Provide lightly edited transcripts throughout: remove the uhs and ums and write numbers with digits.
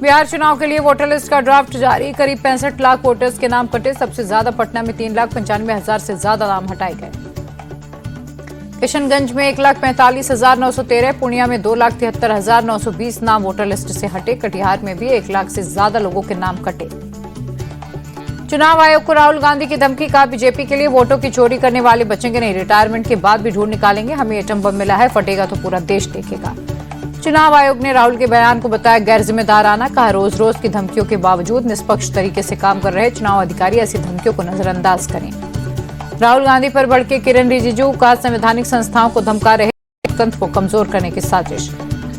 बिहार चुनाव के लिए वोटर लिस्ट का ड्राफ्ट जारी। करीब 65 लाख वोटर्स के नाम कटे। सबसे ज्यादा पटना में 3,95,000 से ज्यादा नाम हटाए गए। किशनगंज में 1,45,913, पूर्णिया में 2,73,920 नाम वोटर लिस्ट से हटे। कटिहार में भी 1 लाख से ज्यादा लोगों के नाम कटे। चुनाव आयोग को राहुल गांधी की धमकी का बीजेपी के लिए वोटों की चोरी करने वाले बचेंगे नहीं। रिटायरमेंट के बाद भी ढूंढ निकालेंगे। हमें एटम बम मिला है, फटेगा तो पूरा देश देखेगा। चुनाव आयोग ने राहुल के बयान को बताया गैर जिम्मेदाराना। कहा रोज रोज की धमकियों के बावजूद निष्पक्ष तरीके से काम कर रहे चुनाव अधिकारी ऐसी धमकियों को नजरअंदाज करें। राहुल गांधी पर भड़के किरेन रिजिजू। का संवैधानिक संस्थाओं को धमका रहे लोकतंत्र को कमजोर करने की साजिश।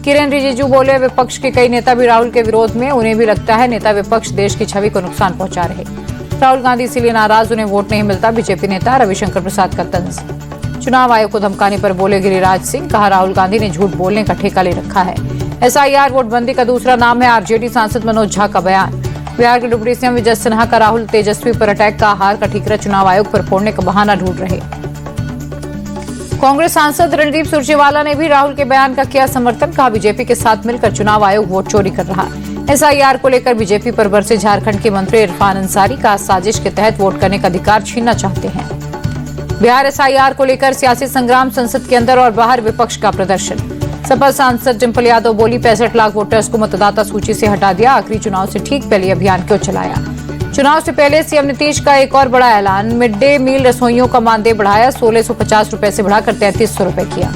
किरेन रिजिजू बोले विपक्ष के कई नेता भी राहुल के विरोध में। उन्हें भी लगता है नेता विपक्ष देश की छवि को नुकसान पहुंचा रहे। राहुल गांधी इसीलिए नाराज, उन्हें वोट नहीं मिलता। बीजेपी नेता रविशंकर प्रसाद का तंज। चुनाव आयोग को धमकाने पर बोले गिरिराज सिंह। कहा राहुल गांधी ने झूठ बोलने का ठेका ले रखा है। एसआईआर वोटबंदी का दूसरा नाम है। आरजेडी सांसद मनोज झा का बयान। बिहार के डिप्टी सीएम विजय सिन्हा का राहुल तेजस्वी पर अटैक का आहार का ठीकरा चुनाव आयोग पर फोड़ने का बहाना ढूंढ रहे। कांग्रेस सांसद रणदीप सुरजेवाला ने भी राहुल के बयान का किया समर्थन। कहा बीजेपी के साथ मिलकर चुनाव आयोग वोट चोरी कर रहा। एसआईआर को लेकर बीजेपी पर बरसे झारखंड के मंत्री इरफान अंसारी। का साजिश के तहत वोट करने का अधिकार छीनना चाहते हैं। बिहार एसआईआर को लेकर सियासी संग्राम, संसद के अंदर और बाहर विपक्ष का प्रदर्शन। सपा सांसद डिंपल यादव बोली 65 लाख वोटर्स को मतदाता सूची से हटा दिया। आखिरी चुनाव से ठीक पहले अभियान क्यों चलाया। चुनाव से पहले सीएम नीतीश का एक और बड़ा ऐलान। मिड डे मील रसोइयों का मानदेय बढ़ाया। 1,650 रुपए से बढ़ाकर 3,300 रुपए किया।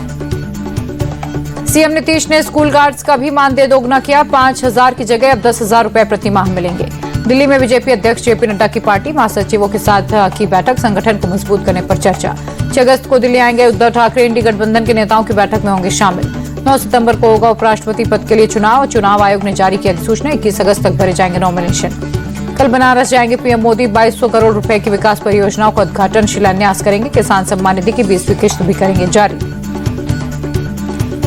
सीएम नीतीश ने स्कूल गार्ड्स का भी मानदेय दोगुना किया। 5,000 की जगह अब 10,000 रुपए प्रति माह मिलेंगे। दिल्ली में बीजेपी अध्यक्ष जेपी नड्डा की पार्टी, महासचिवों के साथ की बैठक। संगठन को मजबूत करने पर चर्चा। 6 अगस्त को दिल्ली आएंगे उद्धव ठाकरे। इंडी गठबंधन के नेताओं की बैठक में होंगे शामिल। 9 सितंबर को होगा उपराष्ट्रपति पद के लिए चुनाव। चुनाव आयोग ने जारी की अधिसूचना। 21 अगस्त तक भरे जाएंगे नॉमिनेशन। कल बनारस जाएंगे पीएम मोदी। 2,200 करोड़ रुपए की विकास परियोजनाओं का उद्घाटन शिलान्यास करेंगे। किसान सम्मान निधि की 20वीं किस्त भी करेंगे जारी।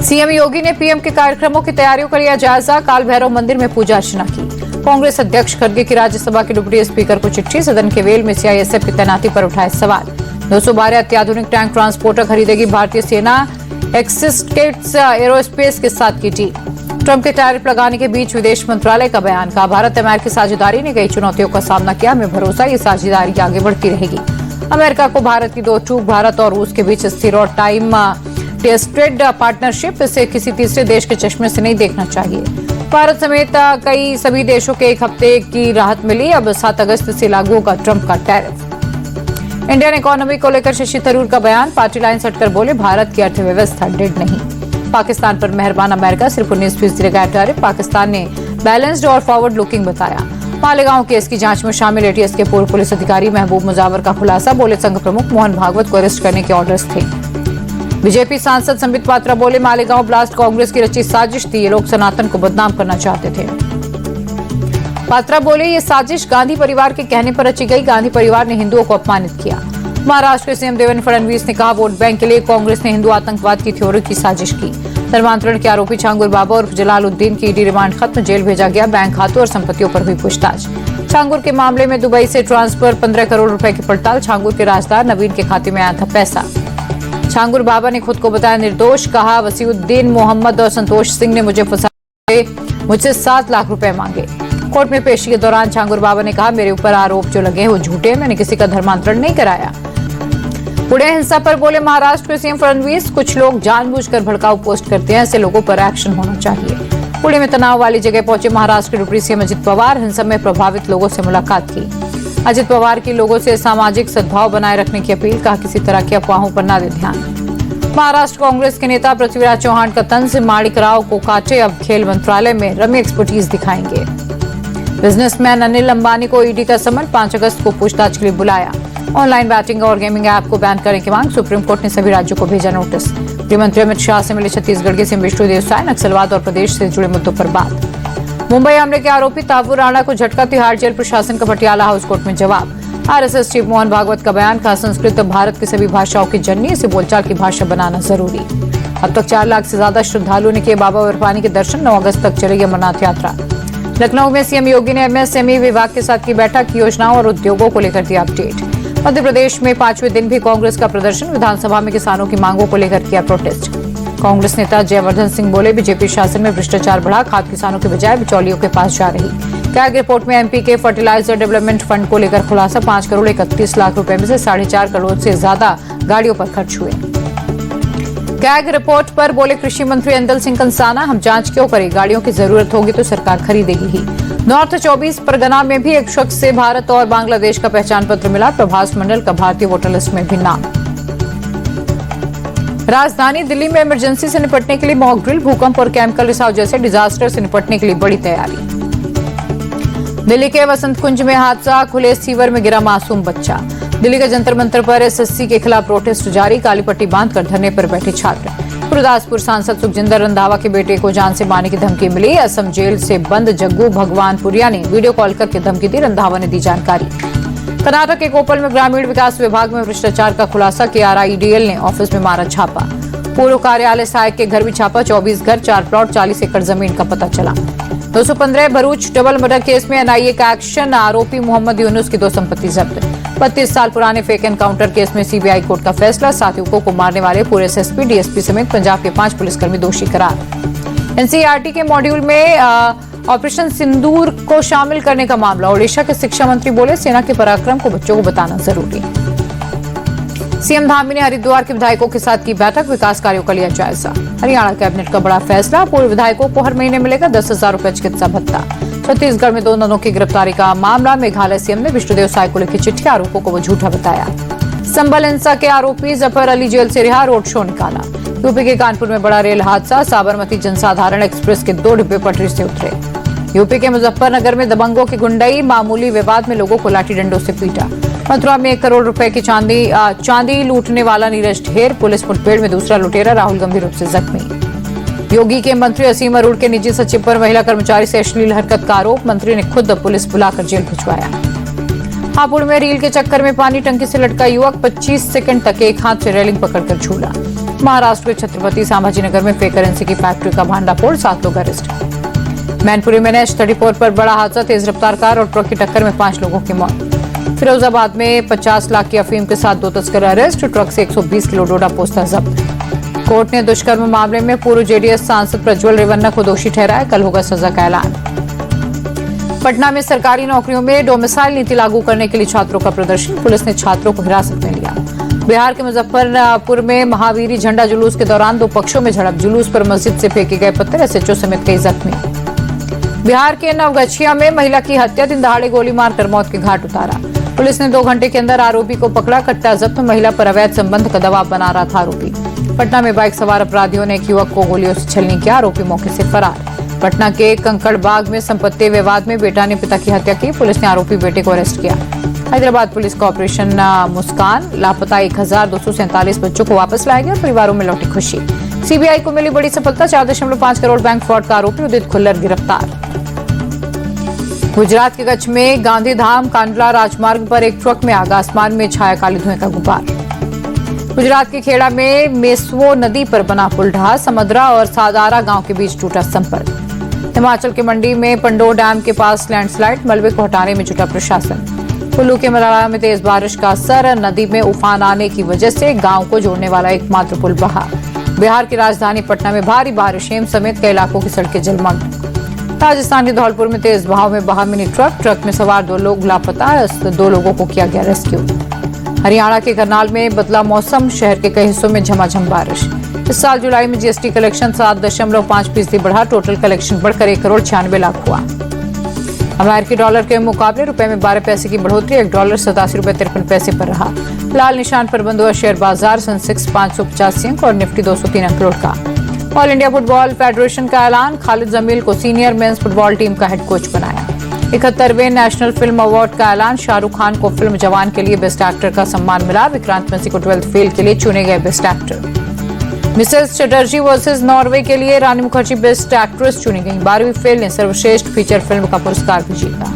सीएम योगी ने पीएम के कार्यक्रमों की तैयारियों का लिया जायजा। काल भैरव मंदिर में पूजा अर्चना की। कांग्रेस अध्यक्ष खड़गे की राज्यसभा के डिप्टी स्पीकर को चिट्ठी। सदन के वेल में सीआईएसएफ की तैनाती पर उठाए सवाल। 212 अत्याधुनिक टैंक ट्रांसपोर्टर खरीदेगी भारतीय सेना। एक्सिस्टेट्स एरोस्पेस के साथ की टीम। ट्रंप के टैरिफ लगाने के बीच विदेश मंत्रालय का बयान। कहा भारत अमेरिकी साझेदारी ने कई चुनौतियों का सामना किया। हमें भरोसा ये साझेदारी आगे बढ़ती रहेगी। अमेरिका को भारत की दो चूक। भारत और रूस के बीच स्थिर और टाइम टेस्टेड पार्टनरशिप। इसे किसी तीसरे देश के चश्मे से नहीं देखना चाहिए। भारत समेत कई सभी देशों के 1 हफ्ते की राहत मिली। अब 7 अगस्त से लागू होगा ट्रंप का टैरिफ। इंडियन इकोनॉमी को लेकर शशि थरूर का बयान। पार्टी लाइन सटकर बोले भारत की अर्थव्यवस्था डेड नहीं। पाकिस्तान पर मेहरबान अमेरिका। सिर्फ 19% लगाया टैरिफ। पाकिस्तान ने बैलेंस्ड और फॉरवर्ड लुकिंग बताया। मालेगांव केस की जांच में शामिल एटीएस के पूर्व पुलिस अधिकारी महबूब मुजावर का खुलासा। बोले संघ प्रमुख मोहन भागवत को अरेस्ट करने के ऑर्डर्स थे। बीजेपी सांसद संबित पात्रा बोले मालेगांव ब्लास्ट कांग्रेस की रची साजिश थी। ये लोग सनातन को बदनाम करना चाहते थे। पात्रा बोले ये साजिश गांधी परिवार के कहने पर रची गई। गांधी परिवार ने हिंदुओं को अपमानित किया। महाराष्ट्र के सीएम देवेंद्र फडणवीस ने कहा वोट बैंक के लिए कांग्रेस ने हिंदू आतंकवाद की थ्योरी की साजिश की। धर्मांतरण के आरोपी छांगुर बाबा और जलालुद्दीन की ईडी रिमांड खत्म। जेल भेजा गया। बैंक खातों और संपत्तियों पर हुई पूछताछ। छांगुर के मामले में दुबई से ट्रांसफर 15 करोड़ रुपए की पड़ताल। छांगुर के राजदार नवीन के खाते में आया था पैसा। छांगुर बाबा ने खुद को बताया निर्दोष। कहा वसीउद्दीन मोहम्मद और संतोष सिंह ने मुझे फंसाए, मुझसे 7 लाख रुपए मांगे। कोर्ट में पेशी के दौरान छांगुर बाबा ने कहा मेरे ऊपर आरोप जो लगे हैं वो झूठे। मैंने किसी का धर्मांतरण नहीं कराया। पुणे हिंसा पर बोले महाराष्ट्र के सीएम फडणवीस कुछ लोग जानबूझकर भड़काऊ पोस्ट करते हैं। ऐसे लोगों पर एक्शन होना चाहिए। पुणे में तनाव वाली जगह पहुंचे महाराष्ट्र के डिप्टी सीएम अजित पवार। हिंसा में प्रभावित लोगों से मुलाकात की। अजित पवार की लोगों से सामाजिक सद्भाव बनाए रखने की अपील। कहा किसी तरह की अफवाहों पर न दे ध्यान। महाराष्ट्र कांग्रेस के नेता पृथ्वीराज चौहान का तंज। माणिक राव को काटे। अब खेल मंत्रालय में रमी एक्सपर्टीज दिखाएंगे। बिजनेसमैन अनिल अंबानी को ईडी का समन। 5 अगस्त को पूछताछ के लिए बुलाया। ऑनलाइन बैटिंग और गेमिंग ऐप को बैन करने की मांग। सुप्रीम कोर्ट ने सभी राज्यों को भेजा नोटिस। गृहमंत्री अमित शाह से मिले छत्तीसगढ़ के सीएम विष्णुदेव साय। नक्सलवाद और प्रदेश से जुड़े मुद्दों पर बात। मुंबई हमले के आरोपी तावू राणा को झटका। तिहाड़ जेल प्रशासन का पटियाला हाउस कोर्ट में जवाब। आरएसएस चीफ मोहन भागवत का बयान। कहा संस्कृत भारत की सभी भाषाओं की जननी। इसे बोलचाल की भाषा बनाना जरूरी। अब तक 4 लाख से ज्यादा श्रद्धालुओं ने किए बाबा बर्फानी के दर्शन। 9 अगस्त तक चलेगी अमरनाथ यात्रा। लखनऊ में सीएम योगी ने एमएसएमई विभाग के साथ की बैठक। योजनाओं और उद्योगों को लेकर दिया अपडेट। मध्य प्रदेश में 5वें दिन भी कांग्रेस का प्रदर्शन। विधानसभा में किसानों की मांगों को लेकर किया प्रोटेस्ट। कांग्रेस नेता जयवर्धन सिंह बोले, बीजेपी शासन में भ्रष्टाचार बढ़ा, खाद किसानों के बजाय बिचौलियों के पास जा रही। कैग रिपोर्ट में एमपी के फर्टिलाइजर डेवलपमेंट फंड को लेकर खुलासा, 5 करोड़ 31 लाख रुपए में से 4.5 करोड़ से ज्यादा गाड़ियों पर खर्च हुए। कैग रिपोर्ट पर बोले कृषि मंत्री ऐंदल सिंह कंसाना, हम जांच क्यों करें, गाड़ियों की जरूरत होगी तो सरकार खरीदेगी ही। नॉर्थ 24 परगना में भी एक शख्स से भारत और बांग्लादेश का पहचान पत्र मिला, प्रभास मंडल का भारतीय वोटर लिस्ट में भी नाम। राजधानी दिल्ली में इमरजेंसी से निपटने के लिए मॉक ड्रिल, भूकंप और केमिकल रिसाव जैसे डिजास्टर से निपटने के लिए बड़ी तैयारी। दिल्ली के वसंत कुंज में हादसा, खुले सीवर में गिरा मासूम बच्चा। दिल्ली के जंतर मंतर पर एसएससी के खिलाफ प्रोटेस्ट जारी, काली पट्टी बांधकर धरने पर बैठे छात्र। गुरदासपुर सांसद सुखजिंदर रंधावा के बेटे को जान से मारने की धमकी मिली, असम जेल से बंद जग्गू भगवानपुरिया ने वीडियो कॉल करके धमकी दी, रंधावा ने दी जानकारी। कर्नाटक के कोपल में ग्रामीण विकास विभाग में भ्रष्टाचार का खुलासा, KRIDL ने ऑफिस में मारा छापा। पूर्व कार्यालय सहायक के घर भी छापा, 24 घर 4 प्लॉट 40 एकड़ जमीन का पता चला। 215 भरूच डबल मर्डर केस में NIA का एक्शन, आरोपी मोहम्मद यूनुस की 2 संपत्ति जब्त। 32 साल पुराने फेक एनकाउंटर केस में CBI कोर्ट का फैसला, साथियों को मारने वाले पूरे SSP DSP समेत पंजाब के 5 पुलिसकर्मी दोषी करार। NCERT के मॉड्यूल में ऑपरेशन सिंदूर को शामिल करने का मामला, ओडिशा के शिक्षा मंत्री बोले, सेना के पराक्रम को बच्चों को बताना जरूरी। सीएम धामी ने हरिद्वार के विधायकों के साथ की बैठक, विकास कार्यों का लिया जायजा। हरियाणा कैबिनेट का बड़ा फैसला, पूर्व विधायकों को हर महीने मिलेगा 10,000 रुपए चिकित्सा भत्ता। छत्तीसगढ़ में 2 ननों की गिरफ्तारी का मामला, मेघालय सीएम ने विष्णुदेव साय को लिखी चिट्ठी, आरोपों को वो झूठा बताया। संभल हिंसा के आरोपी जफर अली जेल से रिहा, रोड शो निकाला। यूपी के कानपुर में बड़ा रेल हादसा, साबरमती जनसाधारण एक्सप्रेस के 2 डिब्बे पटरी से उतरे। यूपी के मुजफ्फरनगर में दबंगों की गुंडई, मामूली विवाद में लोगों को लाठी डंडों से पीटा। मथुरा में 1 करोड़ रुपए की चांदी लूटने वाला नीरज ढेर, पुलिस मुठभेड़ में दूसरा लुटेरा राहुल गंभीर रूप से जख्मी। योगी के मंत्री असीम अरोड़ के निजी सचिव पर महिला कर्मचारी से अश्लील हरकत का आरोप, मंत्री ने खुद पुलिस बुलाकर जेल भिजवाया। हापुड़ में रील के चक्कर में पानी टंकी से लटका युवक, 25 सेकंड तक एक हाथ से रेलिंग पकड़कर झूला। महाराष्ट्र के छत्रपति संभाजीनगर में फेक करेंसी की फैक्ट्री का भांडाफोड़, 7 लोग अरेस्ट। मैनपुरी में NH-34 पर बड़ा हादसा, तेज रफ्तार कार और ट्रक की टक्कर में 5 लोगों की मौत। फिरोजाबाद में 50 लाख की अफीम के साथ 2 तस्कर अरेस्ट, ट्रक से 120 किलो डोडा पोस्ता जब्त। कोर्ट ने दुष्कर्म मामले में पूर्व JDS सांसद प्रज्वल रेवन्ना को दोषी ठहराया, कल होगा सजा का ऐलान। पटना में सरकारी नौकरियों में डोमिसाइल नीति लागू करने के लिए छात्रों का प्रदर्शन, पुलिस ने छात्रों को हिरासत में लिया। बिहार के मुजफ्फरपुर में महावीरी झंडा जुलूस के दौरान 2 पक्षों में झड़प, जुलूस पर मस्जिद से फेंके गए पत्थर, SHO समेत कई जख्मी। बिहार के नवगछिया में महिला की हत्या, दिन दहाड़े गोली मारकर मौत के घाट उतारा। पुलिस ने 2 घंटे के अंदर आरोपी को पकड़ा, कट्टा जब्त, महिला पर अवैध संबंध का दबाव बना रहा था आरोपी। पटना में बाइक सवार अपराधियों ने एक युवक को गोलियों से छलनी किया, आरोपी मौके से फरार। पटना के कंकड़बाग में संपत्ति विवाद में बेटा ने पिता की हत्या की, पुलिस ने आरोपी बेटे को अरेस्ट किया। हैदराबाद पुलिस का ऑपरेशन मुस्कान, लापता 1247 बच्चों को वापस लाया गया, परिवारों में लौटी खुशी। CBI को मिली बड़ी सफलता, 4.5 करोड़ बैंक फ्रॉड का आरोपी उदित खुल्लर गिरफ्तार। गुजरात के कच्छ में गांधीधाम कांडला राजमार्ग पर एक ट्रक में आग, आसमान में छाया काले धुएं का गुब्बार। गुजरात के खेड़ा में मेसवो नदी पर बना पुल ढहा, समद्रा और सादारा गांव के बीच टूटा संपर्क। हिमाचल के मंडी में पंडोर डैम के पास लैंडस्लाइड, मलबे को हटाने में जुटा प्रशासन। कुल्लू के मलाला में तेज बारिश का असर, नदी में उफान आने की वजह से गांव को जोड़ने वाला एकमात्र पुल बहा। बिहार की राजधानी पटना में भारी बारिश, हेम समेत कई इलाकों की सड़कें जलमग्न। राजस्थान के धौलपुर में तेज बहाव में बहा मिनी ट्रक में सवार 2 लोग लापता, 2 लोगों को किया गया रेस्क्यू। हरियाणा के करनाल में बदला मौसम, शहर के कई हिस्सों में झमाझम बारिश। इस साल जुलाई में GST कलेक्शन 7.5% बढ़ा, टोटल कलेक्शन बढ़कर 1 करोड़ 96 लाख हुआ। अमेरिकी डॉलर के मुकाबले रुपए में 12 पैसे की बढ़ोतरी, $1 87.53 पर रहा। लाल निशान पर बंद हुआ शेयर बाजार, सेंसेक्स 585 अंक और निफ्टी 203 अंक का। ऑल इंडिया फुटबॉल फेडरेशन का ऐलान, खालिद जमील को सीनियर मेंस फुटबॉल टीम का हेड कोच बनाया। 71वें नेशनल फिल्म अवार्ड का ऐलान, शाहरुख खान को फिल्म जवान के लिए बेस्ट एक्टर का सम्मान मिला, विक्रांत मैसी को 12th फेल के लिए चुने गए best actor. Mrs Chatterjee versus Norway के लिए रानी मुखर्जी बेस्ट एक्ट्रेस चुनी गई, 12वीं फेल ने सर्वश्रेष्ठ फीचर फिल्म का पुरस्कार भी जीता।